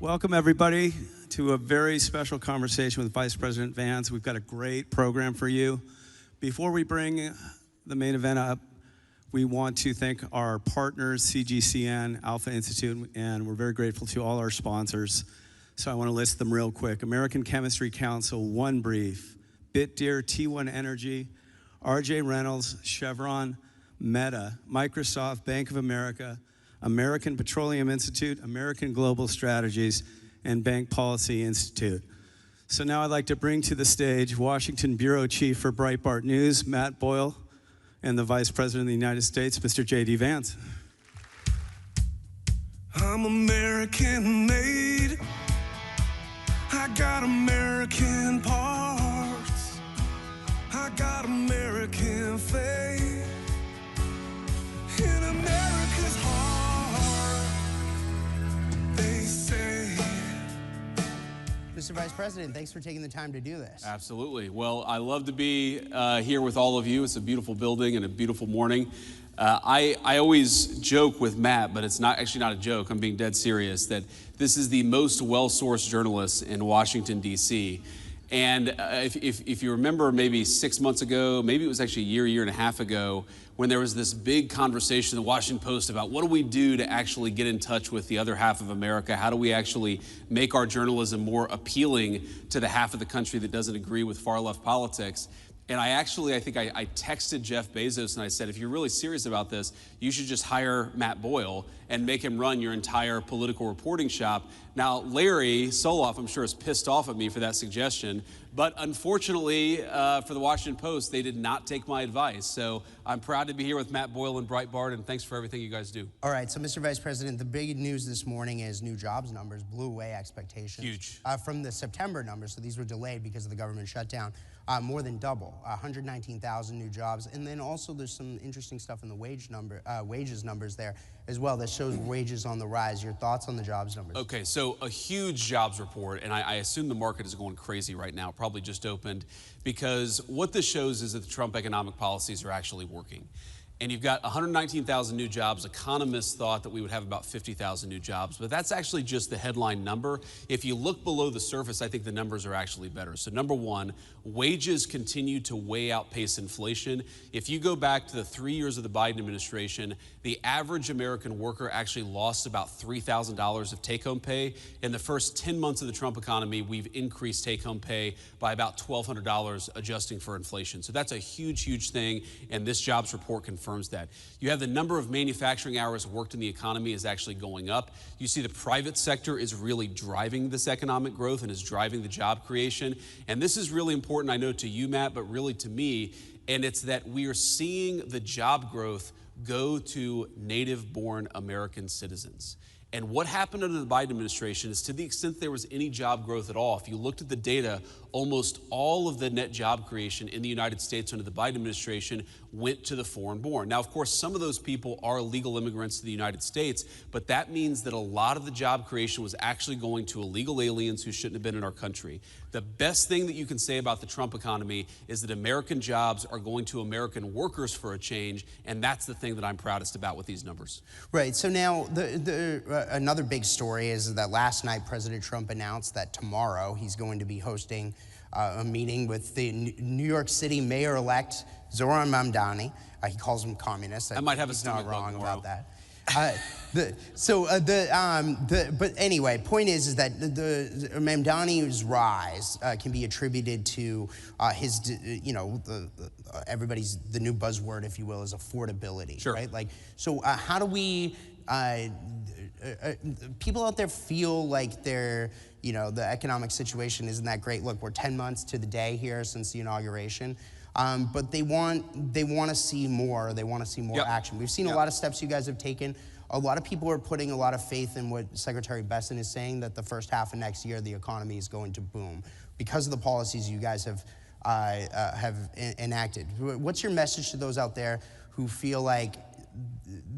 Welcome, everybody, to a very special conversation with Vice President Vance. We've got a great program for you. Before we bring the main event up, we want to thank our partners, CGCN, Alpha Institute, and we're very grateful to all our sponsors. So I want to list them real quick. American Chemistry Council, One Brief, BitDeer, T1 Energy, RJ Reynolds, Chevron, Meta, Microsoft, Bank of America, American Petroleum Institute, American Global Strategies, and Bank Policy Institute. So now I'd like to bring to the stage Washington Bureau Chief for Breitbart News, Matt Boyle, and the Vice President of the United States, Mr. JD Vance. I'm American made. I got American parts. I got American faith in America's heart. They say. Mr. Vice President, thanks for taking the time to do this. Absolutely. Well, I love to be here with all of you. It's a beautiful building and a beautiful morning. I always joke with Matt, but it's actually not a joke. I'm being dead serious that this is the most well-sourced journalist in Washington, D.C. And if you remember maybe 6 months ago, maybe it was actually a year and a half ago, when there was this big conversation in the Washington Post about what do we do to actually get in touch with the other half of America? How do we actually make our journalism more appealing to the half of the country that doesn't agree with far-left politics? And I think I texted Jeff Bezos and I said, if you're really serious about this, you should just hire Matt Boyle and make him run your entire political reporting shop. Now, Larry Soloff, I'm sure, is pissed off at me for that suggestion. But unfortunately, for the Washington Post, they did not take my advice. So I'm proud to be here with Matt Boyle and Breitbart, and thanks for everything you guys do. All right, so Mr. Vice President, the big news this morning is new jobs numbers blew away expectations. Huge. From the September numbers, so these were delayed because of the government shutdown. More than double, 119,000 new jobs. And then also there's some interesting stuff in the wages numbers there as well that shows wages on the rise. Your thoughts on the jobs numbers? Okay, so a huge jobs report, and I assume the market is going crazy right now, probably just opened, because what this shows is that the Trump economic policies are actually working. And you've got 119,000 new jobs. Economists thought that we would have about 50,000 new jobs, but that's actually just the headline number. If you look below the surface, I think the numbers are actually better. So number one, wages continue to way outpace inflation. If you go back to the 3 years of the Biden administration, the average American worker actually lost about $3,000 of take-home pay. In the first 10 months of the Trump economy, we've increased take-home pay by about $1,200 adjusting for inflation. So that's a huge, huge thing, and this jobs report confirms that. You have the number of manufacturing hours worked in the economy is actually going up. You see the private sector is really driving this economic growth and is driving the job creation. And this is really important, I know, to you, Matt, but really to me, and it's that we are seeing the job growth go to native-born American citizens. And what happened under the Biden administration is, to the extent there was any job growth at all, if you looked at the data, almost all of the net job creation in the United States under the Biden administration went to the foreign-born. Now, of course, some of those people are legal immigrants to the United States, but that means that a lot of the job creation was actually going to illegal aliens who shouldn't have been in our country. The best thing that you can say about the Trump economy is that American jobs are going to American workers for a change, and that's the thing that I'm proudest about with these numbers. Right, so now another big story is that last night President Trump announced that tomorrow he's going to be hosting a meeting with the New York City mayor-elect Zohran Mamdani. He calls him communist. I might have a He's stomach not wrong bug about that. But anyway, point is that the Mamdani's rise can be attributed to his, everybody's, the new buzzword, if you will, is affordability, sure. Right? Like, so how do we, people out there feel like they're, the economic situation isn't that great. Look, we're 10 months to the day here since the inauguration. But they want to see more. They want to see more action. We've seen a lot of steps you guys have taken. A lot of people are putting a lot of faith in what Secretary Besson is saying, that the first half of next year the economy is going to boom because of the policies you guys have enacted. What's your message to those out there who feel like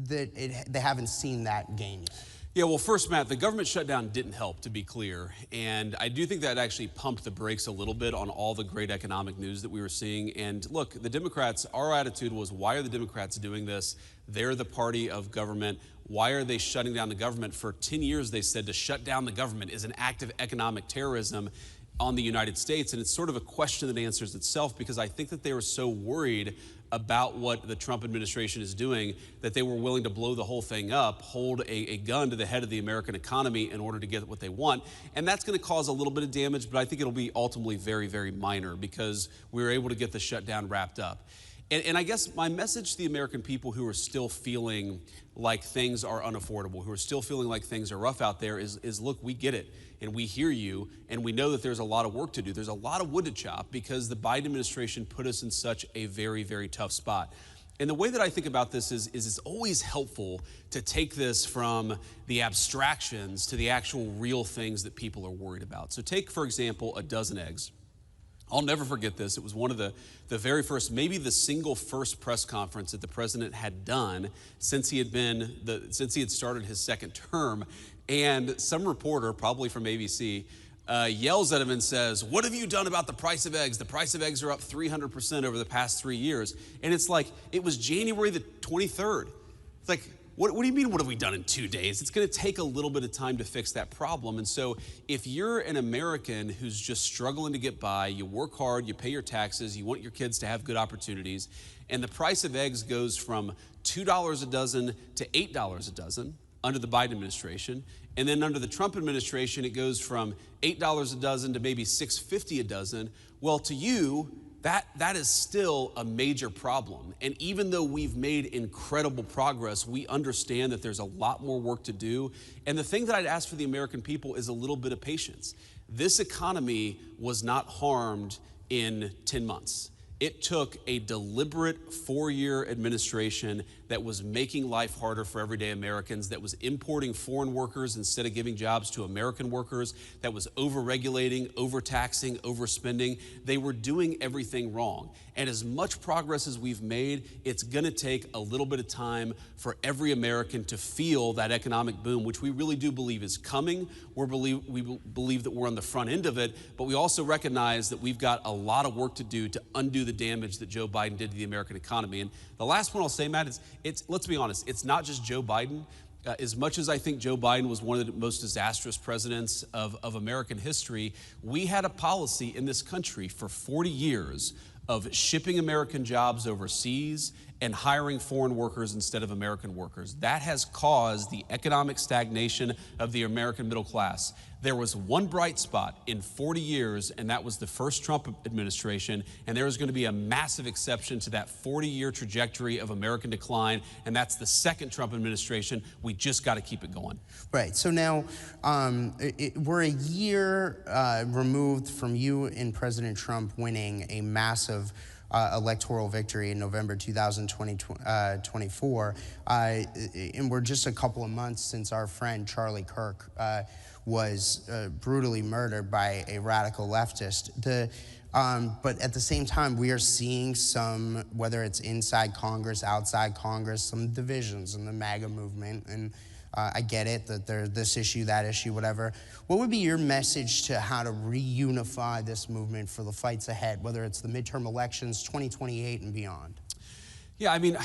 that they haven't seen that gain yet? Yeah, well, first, Matt, the government shutdown didn't help, to be clear. And I do think that actually pumped the brakes a little bit on all the great economic news that we were seeing. And look, the Democrats, our attitude was, why are the Democrats doing this? They're the party of government. Why are they shutting down the government? For 10 years, they said to shut down the government is an act of economic terrorism on the United States. And it's sort of a question that answers itself, because I think that they were so worried about what the Trump administration is doing that they were willing to blow the whole thing up, hold a gun to the head of the American economy in order to get what they want. And that's going to cause a little bit of damage, but I think it'll be ultimately very, very minor, because we were able to get the shutdown wrapped up. And I guess my message to the American people who are still feeling like things are unaffordable, who are still feeling like things are rough out there is look, we get it, and we hear you, and we know that there's a lot of work to do. There's a lot of wood to chop, because the Biden administration put us in such a very, very tough spot. And the way that I think about this is it's always helpful to take this from the abstractions to the actual real things that people are worried about. So take, for example, a dozen eggs. I'll never forget this. It was one of the very first, maybe the single first press conference that the president had done since he had started his second term. And some reporter, probably from ABC, yells at him and says, "What have you done about the price of eggs? The price of eggs are up 300% over the past 3 years." And it's like, it was January the 23rd. It's like, what do you mean, what have we done in 2 days? It's going to take a little bit of time to fix that problem. And so if you're an American who's just struggling to get by, you work hard, you pay your taxes, you want your kids to have good opportunities, and the price of eggs goes from $2 a dozen to $8 a dozen under the Biden administration, and then under the Trump administration, it goes from $8 a dozen to maybe $6.50 a dozen. Well, to you, that is still a major problem. And even though we've made incredible progress, we understand that there's a lot more work to do. And the thing that I'd ask for the American people is a little bit of patience. This economy was not harmed in 10 months. It took a deliberate 4-year administration that was making life harder for everyday Americans, that was importing foreign workers instead of giving jobs to American workers, that was over-regulating, overtaxing, overspending. They were doing everything wrong. And as much progress as we've made, it's gonna take a little bit of time for every American to feel that economic boom, which we really do believe is coming. We believe that we're on the front end of it, but we also recognize that we've got a lot of work to do to undo the damage that Joe Biden did to the American economy. And the last one I'll say, Matt, is let's be honest, it's not just Joe Biden. As much as I think Joe Biden was one of the most disastrous presidents of American history, we had a policy in this country for 40 years of shipping American jobs overseas and hiring foreign workers instead of American workers. That has caused the economic stagnation of the American middle class. There was one bright spot in 40 years, and that was the first Trump administration, and there is going to be a massive exception to that 40-year trajectory of American decline, and that's the second Trump administration. We just got to keep it going. Right, so now we're a year removed from you and President Trump winning a massive electoral victory in November 2024, and we're just a couple of months since our friend Charlie Kirk was brutally murdered by a radical leftist. But at the same time, we are seeing some, whether it's inside Congress, outside Congress, some divisions in the MAGA movement, and I get it that there's this issue, that issue, whatever. What would be your message to how to reunify this movement for the fights ahead, whether it's the midterm elections, 2028 and beyond? Yeah, I mean,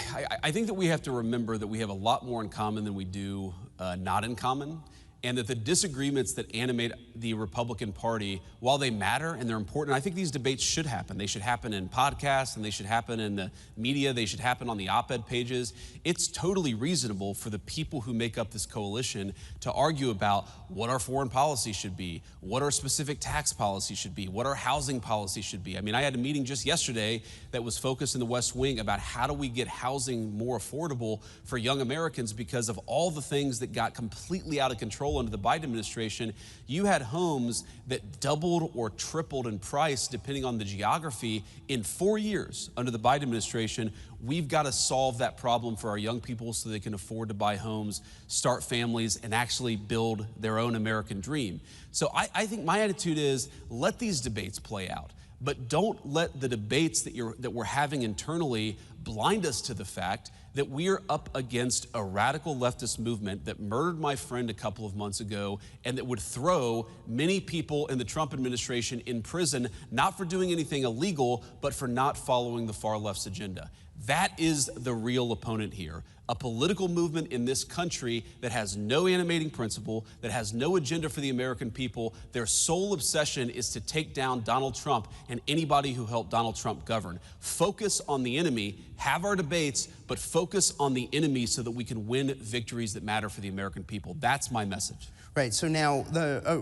I think that we have to remember that we have a lot more in common than we do not in common, and that the disagreements that animate the Republican Party, while they matter and they're important, I think these debates should happen. They should happen in podcasts, and they should happen in the media. They should happen on the op-ed pages. It's totally reasonable for the people who make up this coalition to argue about what our foreign policy should be, what our specific tax policy should be, what our housing policy should be. I mean, I had a meeting just yesterday that was focused in the West Wing about how do we get housing more affordable for young Americans, because of all the things that got completely out of control under the Biden administration. You had homes that doubled or tripled in price depending on the geography in 4 years under the Biden administration. We've got to solve that problem for our young people so they can afford to buy homes, start families, and actually build their own American dream. So I think my attitude is, let these debates play out. But don't let the debates that we're having internally blind us to the fact that we are up against a radical leftist movement that murdered my friend a couple of months ago and that would throw many people in the Trump administration in prison, not for doing anything illegal, but for not following the far left's agenda. That is the real opponent here. A political movement in this country that has no animating principle, that has no agenda for the American people. Their sole obsession is to take down Donald Trump and anybody who helped Donald Trump govern. Focus on the enemy, have our debates, but focus on the enemy so that we can win victories that matter for the American people. That's my message. Right, so now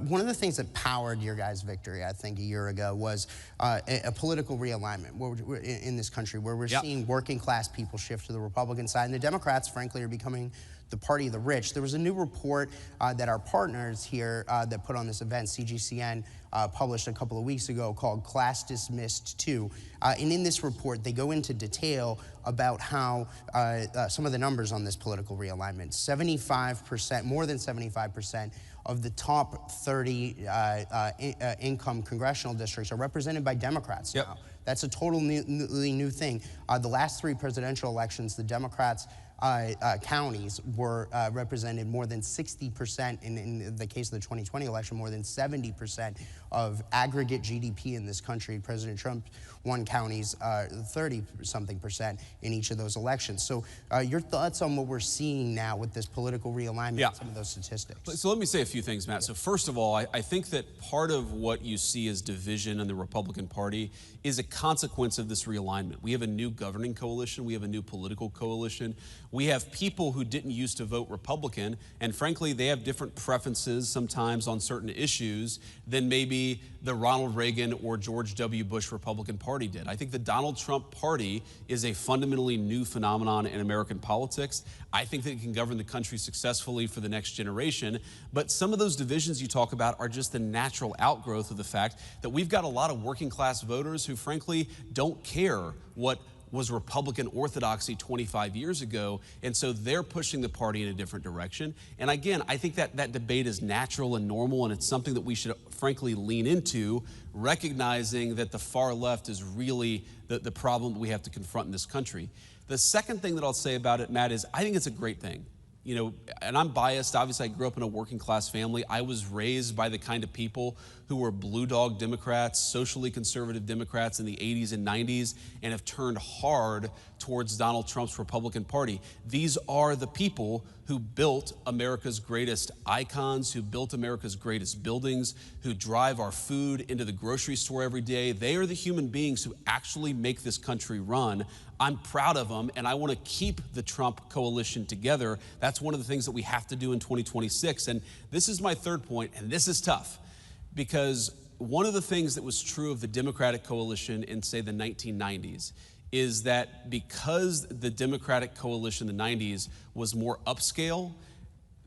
one of the things that powered your guys' victory, I think, a year ago was a political realignment in this country where we're seeing working class people shift to the Republican side, and the Democrats, frankly, are becoming the party of the rich. There was a new report that our partners here that put on this event, CGCN, published a couple of weeks ago called Class Dismissed 2. And in this report, they go into detail about how some of the numbers on this political realignment. 75%, more than 75% of the top 30 income congressional districts are represented by Democrats now. That's a totally new thing. The last 3 presidential elections, the Democrats counties were represented more than 60%, in the case of the 2020 election, more than 70% of aggregate GDP in this country. President Trump won counties 30-something% in each of those elections. So your thoughts on what we're seeing now with this political realignment and some of those statistics? So let me say a few things, Matt. So first of all, I think that part of what you see as division in the Republican Party is a consequence of this realignment. We have a new governing coalition. We have a new political coalition. We have people who didn't used to vote Republican, and frankly, they have different preferences sometimes on certain issues than maybe the Ronald Reagan or George W. Bush Republican Party did. I think the Donald Trump Party is a fundamentally new phenomenon in American politics. I think that it can govern the country successfully for the next generation, but some of those divisions you talk about are just the natural outgrowth of the fact that we've got a lot of working class voters who frankly don't care what was Republican orthodoxy 25 years ago, and so they're pushing the party in a different direction. And again, I think that debate is natural and normal, and it's something that we should frankly lean into, recognizing that the far left is really the problem that we have to confront in this country. The second thing that I'll say about it, Matt, is I think it's a great thing. You know, and I'm biased. Obviously, I grew up in a working class family. I was raised by the kind of people who were blue dog Democrats, socially conservative Democrats in the 80s and 90s, and have turned hard towards Donald Trump's Republican Party. These are the people who built America's greatest icons, who built America's greatest buildings, who drive our food into the grocery store every day. They are the human beings who actually make this country run. I'm proud of them, and I want to keep the Trump coalition together. That's one of the things that we have to do in 2026. And this is my third point, and this is tough, because one of the things that was true of the Democratic coalition in, say, the 1990s is that because the Democratic coalition in the 90s was more upscale,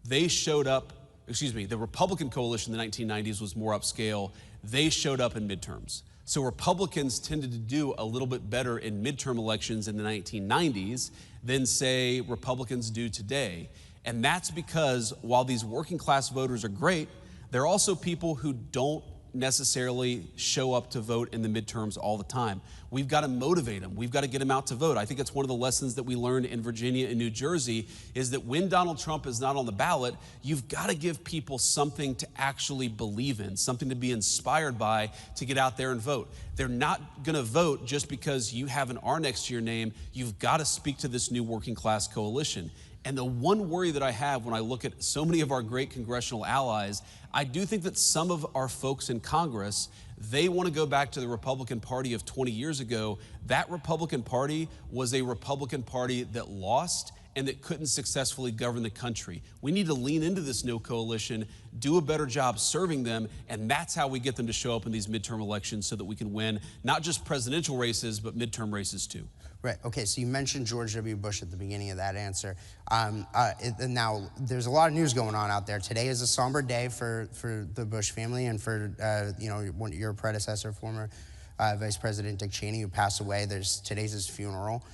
they showed up, the Republican coalition in the 1990s was more upscale, they showed up in midterms. So Republicans tended to do a little bit better in midterm elections in the 1990s than, say, Republicans do today. And that's because while these working class voters are great, they're also people who don't necessarily show up to vote in the midterms all the time. We've got to motivate them. We've got to get them out to vote. I think it's one of the lessons that we learned in Virginia and New Jersey is that when Donald Trump is not on the ballot, you've got to give people something to actually believe in, something to be inspired by to get out there and vote. They're not going to vote just because you have an R next to your name. You've got to speak to this new working class coalition. And the one worry that I have when I look at so many of our great congressional allies, I do think that some of our folks in Congress, they want to go back to the Republican Party of 20 years ago. That Republican Party was a Republican Party that lost and that couldn't successfully govern the country. We need to lean into this new coalition, do a better job serving them, and that's how we get them to show up in these midterm elections so that we can win not just presidential races, but midterm races too. Right, okay, so you mentioned George W. Bush at the beginning of that answer. Now, there's a lot of news going on out there. Today is a somber day for the Bush family and for your predecessor, former Vice President Dick Cheney, who passed away. Today's his funeral.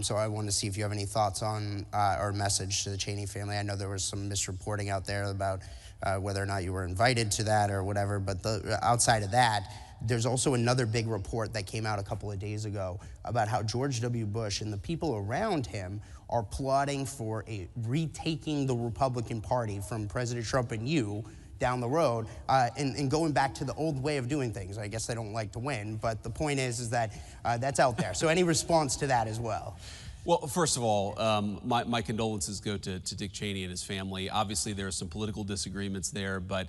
So I wanted to see if you have any thoughts on or message to the Cheney family. I know there was some misreporting out there about whether or not you were invited to that or whatever, but outside of that, there's also another big report that came out a couple of days ago about how George W. Bush and the people around him are plotting for retaking the Republican Party from President Trump and you down the road, and going back to the old way of doing things. I guess they don't like to win, but the point is that that's out there. So any response to that as well? Well, first of all, my condolences go to Dick Cheney and his family. Obviously, there are some political disagreements there, but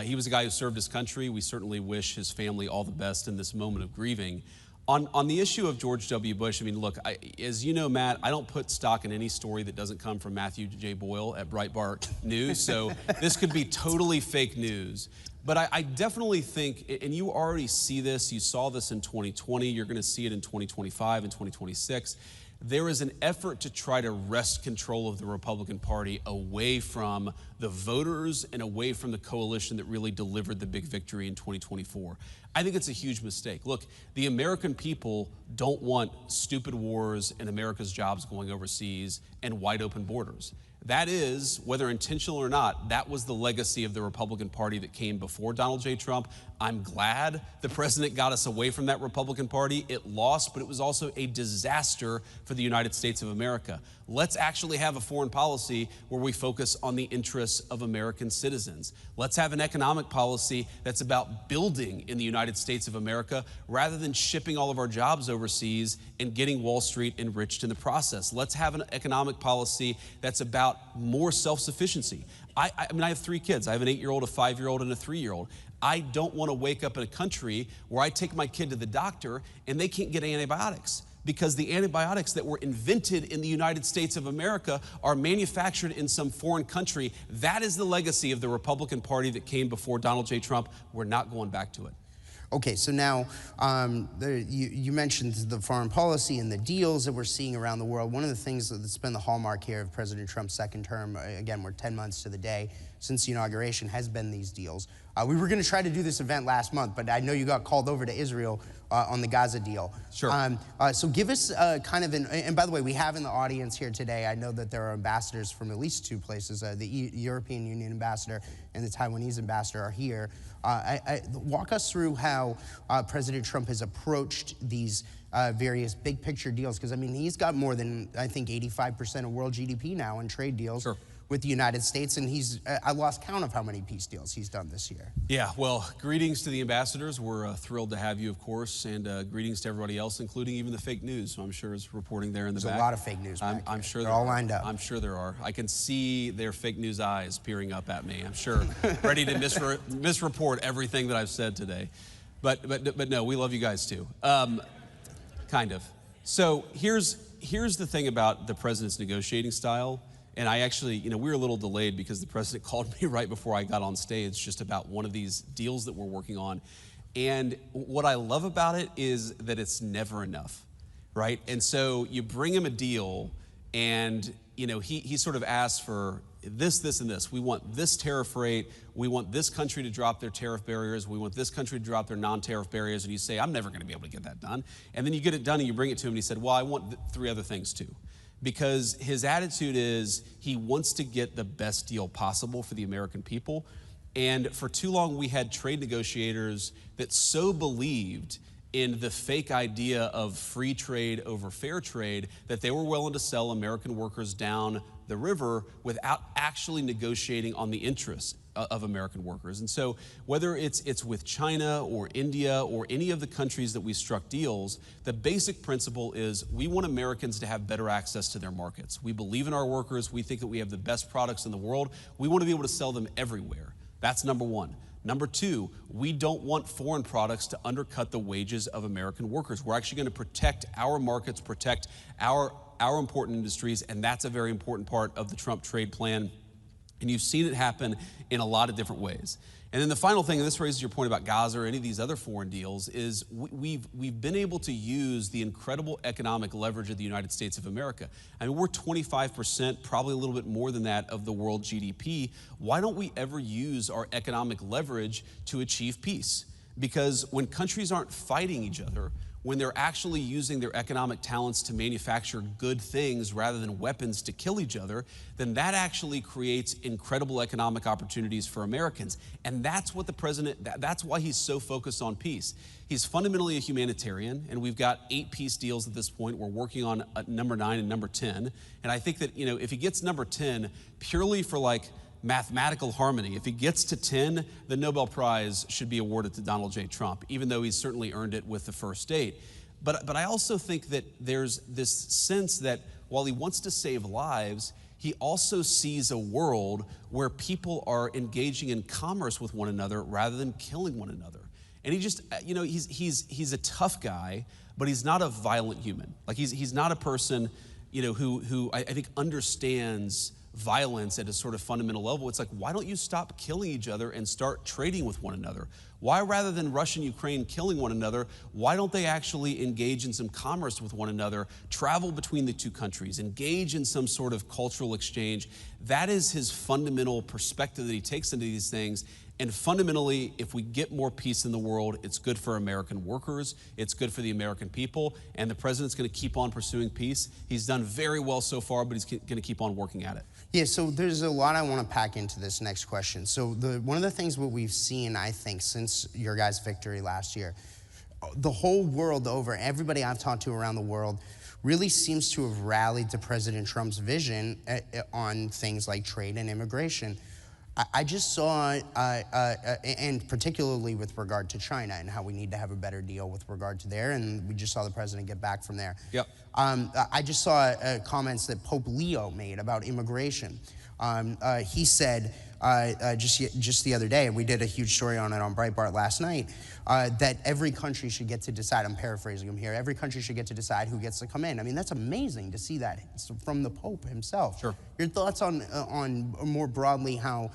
he was a guy who served his country. We certainly wish his family all the best in this moment of grieving. On the issue of George W. Bush, I mean, look, as you know, Matt, I don't put stock in any story that doesn't come from Matthew J. Boyle at Breitbart News, so this could be totally fake news. But I definitely think, and you already see this, you saw this in 2020, you're going to see it in 2025 and 2026, there is an effort to try to wrest control of the Republican Party away from the voters and away from the coalition that really delivered the big victory in 2024. I think it's a huge mistake. Look, the American people don't want stupid wars and America's jobs going overseas and wide open borders. That is, whether intentional or not, that was the legacy of the Republican Party that came before Donald J. Trump. I'm glad the president got us away from that Republican Party. It lost, but it was also a disaster for the United States of America. Let's actually have a foreign policy where we focus on the interests of American citizens. Let's have an economic policy that's about building in the United States of America rather than shipping all of our jobs overseas and getting Wall Street enriched in the process. Let's have an economic policy that's about more self-sufficiency. I mean, I have 3 kids. I have an 8-year-old, a 5-year-old, and a 3-year-old. I don't want to wake up in a country where I take my kid to the doctor and they can't get antibiotics, because the antibiotics that were invented in the United States of America are manufactured in some foreign country. That is the legacy of the Republican Party that came before Donald J. Trump. We're not going back to it. Okay, so now you mentioned the foreign policy and the deals that we're seeing around the world. One of the things that's been the hallmark here of President Trump's second term, again, we're 10 months to the day since the inauguration, has been these deals. We were going to try to do this event last month, but I know you got called over to Israel on the Gaza deal. Sure. So give us kind of and by the way, we have in the audience here today, I know that there are ambassadors from at least 2 places. The European Union ambassador and the Taiwanese ambassador are here. Walk us through how President Trump has approached these various big picture deals, because I mean, he's got more than, I think, 85% of world GDP now in trade deals. Sure. With the United States, and I lost count of how many peace deals he's done this year. Yeah, well, greetings to the ambassadors. We're thrilled to have you, of course, and greetings to everybody else, including even the fake news, who I'm sure is reporting there in the back. There's a lot of fake news back I'm sure they're all lined up. I'm sure there are. I can see their fake news eyes peering up at me, I'm sure, ready to misreport everything that I've said today. But no, we love you guys too. Kind of. So here's the thing about the president's negotiating style. And I actually, we were a little delayed because the president called me right before I got on stage just about one of these deals that we're working on. And what I love about it is that it's never enough, right? And so you bring him a deal and, he sort of asks for this, and this. We want this tariff rate. We want this country to drop their tariff barriers. We want this country to drop their non-tariff barriers. And you say, I'm never going to be able to get that done. And then you get it done and you bring it to him and he said, well, I want 3 other things too. Because his attitude is he wants to get the best deal possible for the American people. And for too long, we had trade negotiators that so believed in the fake idea of free trade over fair trade that they were willing to sell American workers down the river without actually negotiating on the interests of American workers. And so whether it's with China or India or any of the countries that we struck deals, the basic principle is we want Americans to have better access to their markets. We believe in our workers. We think that we have the best products in the world. We want to be able to sell them everywhere. That's number 1. Number 2, we don't want foreign products to undercut the wages of American workers. We're actually going to protect our markets, protect our important industries, and that's a very important part of the Trump trade plan. And you've seen it happen in a lot of different ways. And then the final thing, and this raises your point about Gaza or any of these other foreign deals, is we've been able to use the incredible economic leverage of the United States of America. I mean, we're 25%, probably a little bit more than that, of the world GDP. Why don't we ever use our economic leverage to achieve peace? Because when countries aren't fighting each other, when they're actually using their economic talents to manufacture good things rather than weapons to kill each other, then that actually creates incredible economic opportunities for Americans. And that's what the president, that's why he's so focused on peace. He's fundamentally a humanitarian, and we've got 8 peace deals at this point. We're working on number 9 and number 10. And I think that, you know, if he gets number 10 purely for like mathematical harmony, if he gets to 10, the Nobel Prize should be awarded to Donald J. Trump, even though he's certainly earned it with the first 8. But I also think that there's this sense that while he wants to save lives, he also sees a world where people are engaging in commerce with one another rather than killing one another. And he just, you know, he's a tough guy, but he's not a violent human. Like he's not a person, you know, who I think understands violence at a sort of fundamental level. It's like, why don't you stop killing each other and start trading with one another? Why, rather than Russia and Ukraine killing one another, why don't they actually engage in some commerce with one another, travel between the two countries, engage in some sort of cultural exchange? That is his fundamental perspective that he takes into these things. And fundamentally, if we get more peace in the world, it's good for American workers, it's good for the American people, and the president's going to keep on pursuing peace. He's done very well so far, but he's going to keep on working at it. Yeah, so there's a lot I want to pack into this next question. So one of the things what we've seen, I think, since your guys' victory last year, the whole world over, everybody I've talked to around the world really seems to have rallied to President Trump's vision on things like trade and immigration. I just saw, and particularly with regard to China and how we need to have a better deal with regard to there, and we just saw the president get back from there. Yep. I just saw comments that Pope Leo made about immigration. He said just the other day, and we did a huge story on it on Breitbart last night, that every country should get to decide, I'm paraphrasing him here, every country should get to decide who gets to come in. I mean, that's amazing to see that from the Pope himself. Sure. Your thoughts on more broadly how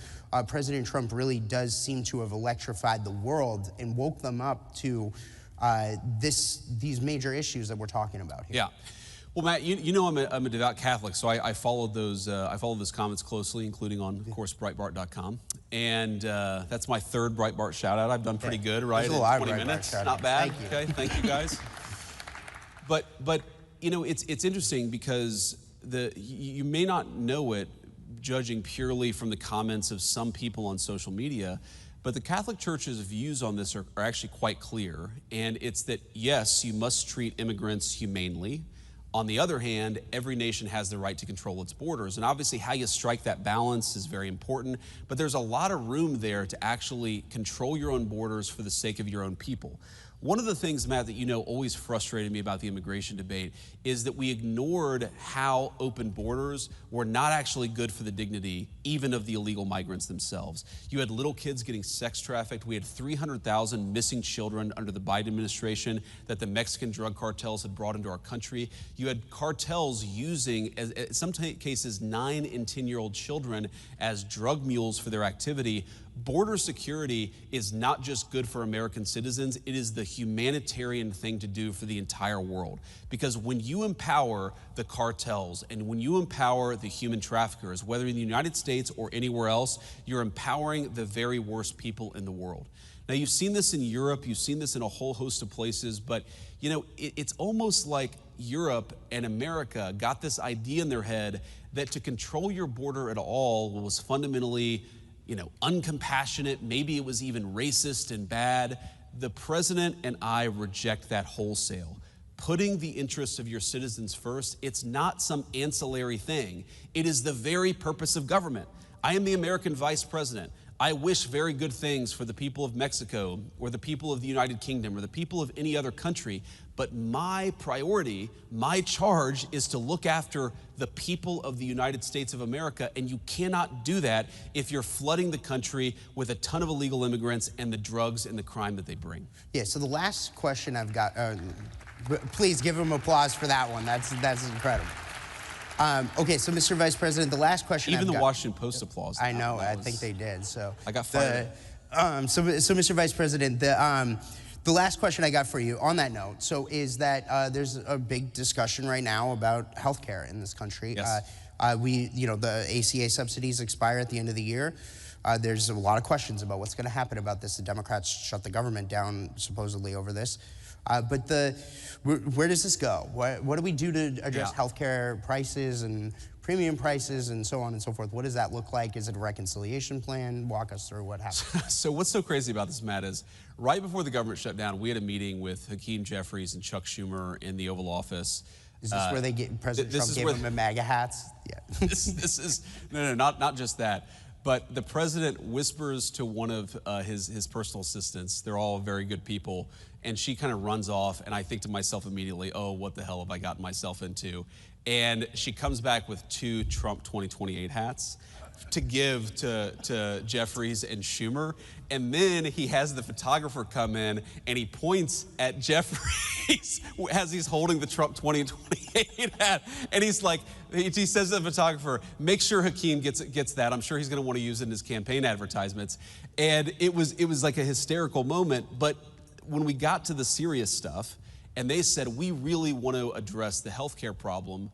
President Trump really does seem to have electrified the world and woke them up to these major issues that we're talking about here? Yeah. Well, Matt, you know I'm a devout Catholic, so I followed those comments closely, including on, of course, Breitbart.com. And that's my 3rd Breitbart shout-out. I've done pretty good, right? There's a lot of 20 Breitbart minutes, shout-outs. not bad. Thank you. Okay, thank you guys. But you know, it's interesting because you may not know it, judging purely from the comments of some people on social media, but the Catholic Church's views on this are actually quite clear. And it's that, yes, you must treat immigrants humanely. On the other hand, every nation has the right to control its borders. And obviously how you strike that balance is very important, but there's a lot of room there to actually control your own borders for the sake of your own people. One of the things, Matt, that you know always frustrated me about the immigration debate is that we ignored how open borders were not actually good for the dignity even of the illegal migrants themselves. You had little kids getting sex trafficked. We had 300,000 missing children under the Biden administration that the Mexican drug cartels had brought into our country. You had cartels using, in some cases, 9 and 10-year-old children as drug mules for their activity. Border security is not just good for American citizens, it is the humanitarian thing to do for the entire world. Because when you empower the cartels and when you empower the human traffickers, whether in the United States or anywhere else, you're empowering the very worst people in the world. Now, you've seen this in Europe, you've seen this in a whole host of places, but you know, it's almost like Europe and America got this idea in their head that to control your border at all was fundamentally, you know, uncompassionate, maybe it was even racist and bad. The president and I reject that wholesale. Putting the interests of your citizens first, it's not some ancillary thing. It is the very purpose of government. I am the American vice president. I wish very good things for the people of Mexico or the people of the United Kingdom or the people of any other country, but my priority, my charge is to look after the people of the United States of America, and you cannot do that if you're flooding the country with a ton of illegal immigrants and the drugs and the crime that they bring. Yeah, so the last question I've got, please give him applause for that one. That's incredible. Okay, so Mr. Vice President, the last question Even I've the got, Washington Post applause. I know, I think they did. So I got fired. So Mr. Vice President, the last question I got for you on that note, so is that there's a big discussion right now about healthcare in this country. Yes. The ACA subsidies expire at the end of the year. There's a lot of questions about what's going to happen about this. The Democrats shut the government down supposedly over this. But where does this go? What do we do to address healthcare prices and premium prices and so on and so forth? What does that look like? Is it a reconciliation plan? Walk us through what happened. So what's so crazy about this, Matt, is right before the government shut down, we had a meeting with Hakeem Jeffries and Chuck Schumer in the Oval Office. Is this where President Trump gave them the MAGA hats? Yeah. This is not just that. But the president whispers to one of his personal assistants. They're all very good people. And she kind of runs off. And I think to myself immediately, oh, what the hell have I gotten myself into? And she comes back with 2 Trump 2028 hats to give to Jeffries and Schumer. And then he has the photographer come in and he points at Jeffries as he's holding the Trump 2028 hat. And he's like, he says to the photographer, make sure Hakeem gets that. I'm sure he's gonna want to use it in his campaign advertisements. And it was like a hysterical moment. But when we got to the serious stuff, and they said, we really want to address the healthcare problem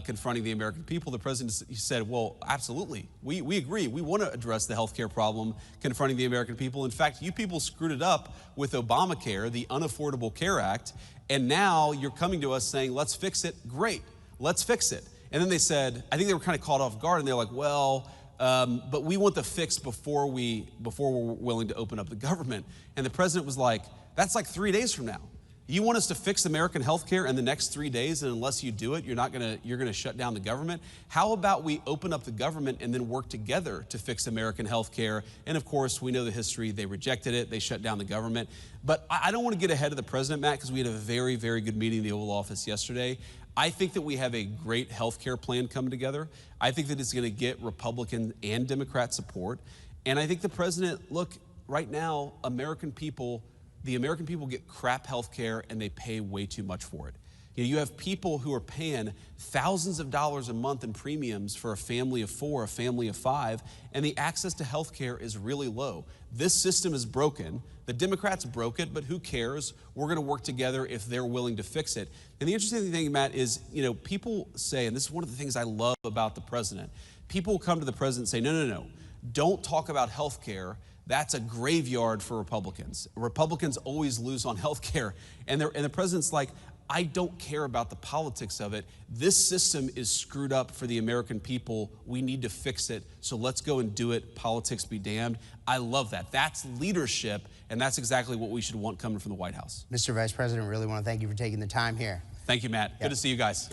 confronting the American people, the president said, well, absolutely. We agree. We want to address the healthcare problem confronting the American people. In fact, you people screwed it up with Obamacare, the Unaffordable Care Act, and now you're coming to us saying, let's fix it. Great, let's fix it. And then they said, I think they were kind of caught off guard, and they're like, well, but we want the fix before we're willing to open up the government. And the president was like, that's like 3 days from now. You want us to fix American health care in the next 3 days, and unless you do it, you're gonna shut down the government? How about we open up the government and then work together to fix American health care? And of course, we know the history. They rejected it. They shut down the government. But I don't want to get ahead of the president, Matt, because we had a very, very good meeting in the Oval Office yesterday. I think that we have a great health care plan coming together. I think that it's gonna get Republican and Democrat support. And I think the president, look, right now, the American people get crap health care and they pay way too much for it. You have people who are paying thousands of dollars a month in premiums for a family of 4, a family of 5, and the access to health care is really low. This system is broken. The Democrats broke it, but who cares? We're gonna work together if they're willing to fix it. And the interesting thing, Matt, is people say, and this is one of the things I love about the president, people come to the president and say, no, don't talk about health care. That's a graveyard for Republicans. Republicans always lose on health care. And the president's like, I don't care about the politics of it. This system is screwed up for the American people. We need to fix it. So let's go and do it. Politics be damned. I love that. That's leadership. And that's exactly what we should want coming from the White House. Mr. Vice President, really want to thank you for taking the time here. Thank you, Matt. Good to see you guys.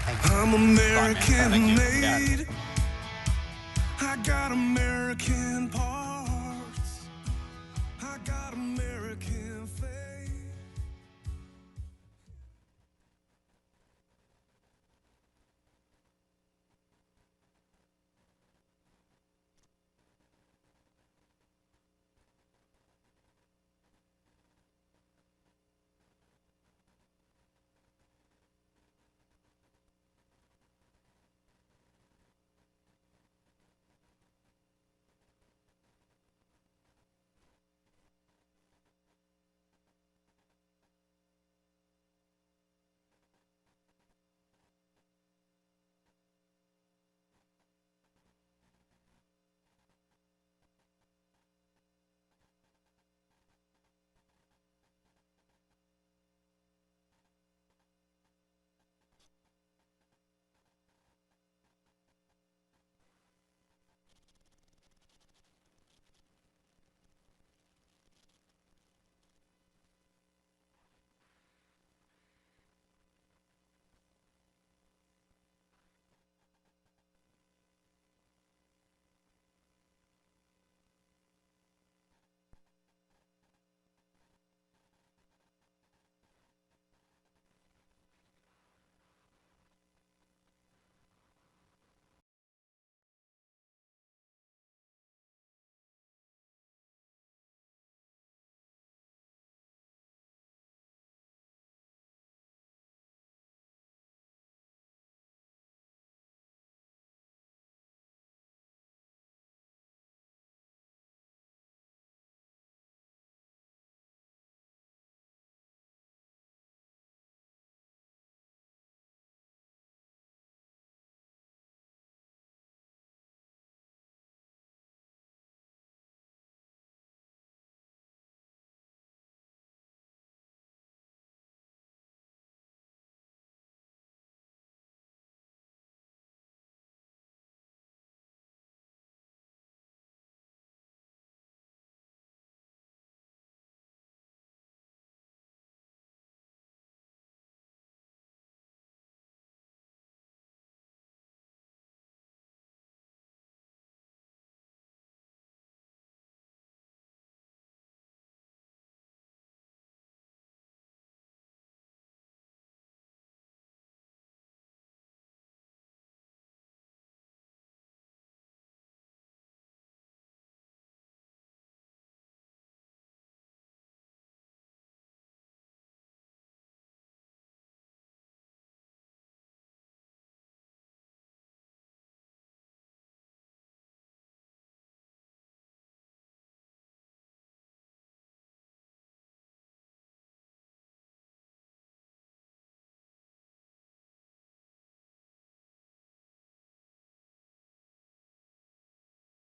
Thank you. I'm American Bye, man. Thank you. made. I got American parts.